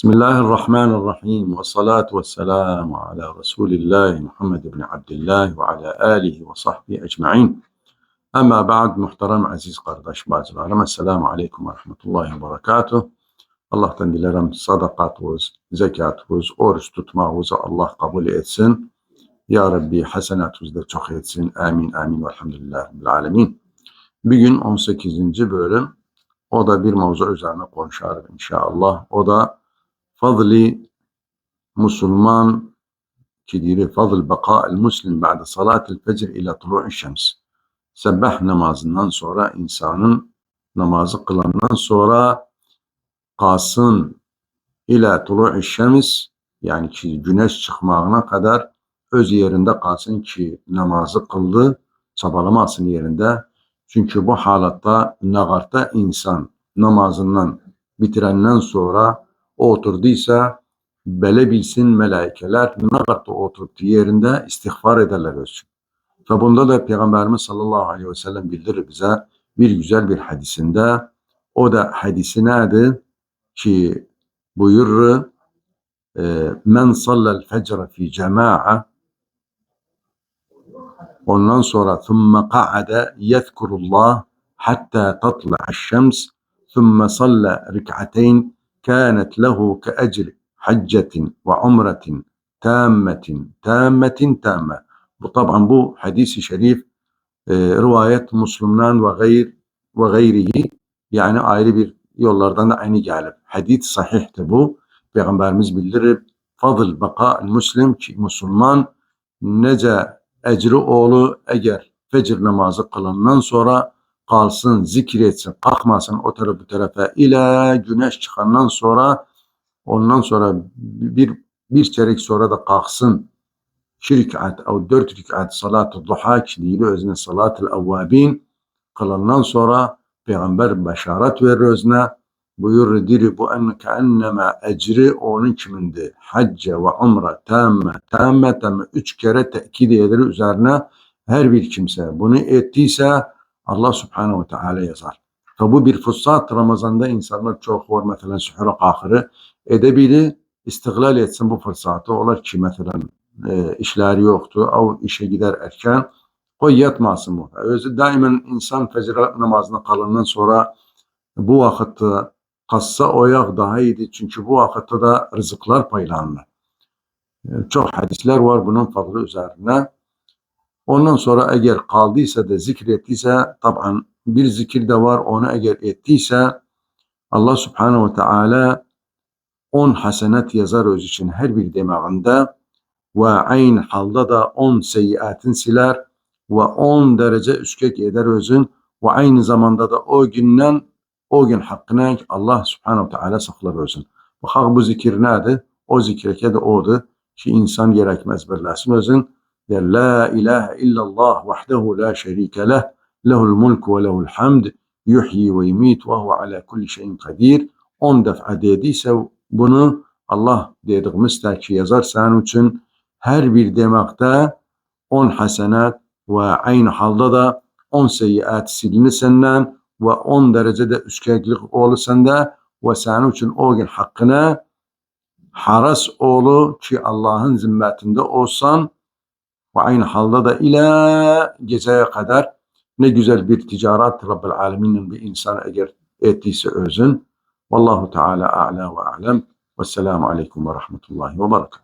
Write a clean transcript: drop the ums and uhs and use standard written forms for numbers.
Bismillahirrahmanirrahim ve salatu ve selamu ala Resulillahi Muhammed ibn Abdillah ve ala alihi ve sahbihi ecma'in. Ama ba'd, muhterem aziz kardeş bacılarım, Esselamu Aleyküm ve Rahmetullahi ve Berekatuhu. Allah'tan dilerim sadakatımız, zekatımız, oruç tutmamızı Allah kabul etsin. Ya Rabbi hasenatımızı da çok etsin. Amin, amin, velhamdülillahi rabbil alemin. Bugün 18. bölüm, o da bir mevzu üzerine konuşarız inşallah. O da fadli Müslüman ki fadl baka'l muslim ba'de salatil fecr ila tulu'i şems. Sabah namazından sonra insanın namazı kılandan sonra kalsın ila tulu'i şems, yani ki güneş çıkmağına kadar öz yerinde kalsın ki namazı kıldı, çabalamasın yerinde. Çünkü bu halatta nagarta insan namazından bitirenden sonra oturduysa bele bilsin melaikeler nagarta oturduğu yerinde istiğfar ederler özü. Ve bunda da Peygamberimiz sallallahu aleyhi ve sellem bildirir bize bir güzel bir hadisinde. O da hadisi nedir? Ki buyurur, men sallal fecre fi cema'a, ondan sonra thumme qa'ade yezkurullah hatta tatla'a şems thumme salla rik'ateyn kânet lehu ke ecri haccetin ve umretin tâmmetin. Bu taban bu hadisi şerif rivayet Müslüm'den ve gayrihi, yani ayrı bir yollardan da aynı gelip. Hadis sahihti bu. Peygamberimiz bildirir, fadl baka'l muslim ki Müslüman nece ecri oğlu eğer fecr namazı kılından sonra kalsın, zikretsin, kalkmasın o tarafı bu tarafa ila güneş çıkandan sonra, ondan sonra bir çeyrek sonra da kalksın. 2 rekat ou 4 rekat salat-ı duha ki değil özüne salat-ı evvabin kılandan sonra Peygamber beşaret verir özüne, buyurur diri bu enne keenneme ecri onun kimindi hacce ve umre tamme 3 kere tekid eder üzerine. Her bir kimse bunu ettiyse Allah subhanehu ve teala yazar. Ve bu bir fırsat. Ramazan'da insanlar çok var, mesela suhura kalkırı edebilir, istiglal etsin bu fırsatı. Olar ki mesela işleri yoktu, o işe gider erken, koy yatmasın bu. Özü daimen insan fecr namazına kalından sonra bu vakitte kassa oyak daha iyiydi. Çünkü bu vakitte da rızıklar paylanır. Çok hadisler var bunun fadlı üzerine. Ondan sonra eğer kaldıysa da zikrettiyse, taban bir zikir de var, onu eğer ettiyse Allah subhanehu ve teala 10 hasenet yazar öz için her bir demağında ve aynı halda da 10 seyyiatin siler ve 10 derece üskek eder özün ve aynı zamanda da o gün hakkına Allah subhanehu ve teala saklar özün. Bakak bu zikir nedir? O zikreke de odur ki insan gerekmez birlesin özün. Der la ilahe illallah vahdehu la şerike leh, lehul mulku ve lehul hamd, yuhyi ve yumit ve huve ala kulli şeyin kadir. 10 defa dediyse bunu Allah dediğimiz ki yazar senin için her bir demekte 10 hasenat ve aynı halda da 10 seyyiat silinir senden ve 10 derecede üskeklik olur sende ve senin için o gün hakkına haras oğlu ki Allah'ın zimmetinde olsan ve aynı halda da ila geceye kadar ne güzel bir ticaret Rabbil Alemin'in bir insan eğer ettiyse özün. Vallahu Teala a'la ve a'lem. Vesselamu Aleyküm ve Rahmetullahi ve Berekatuhu.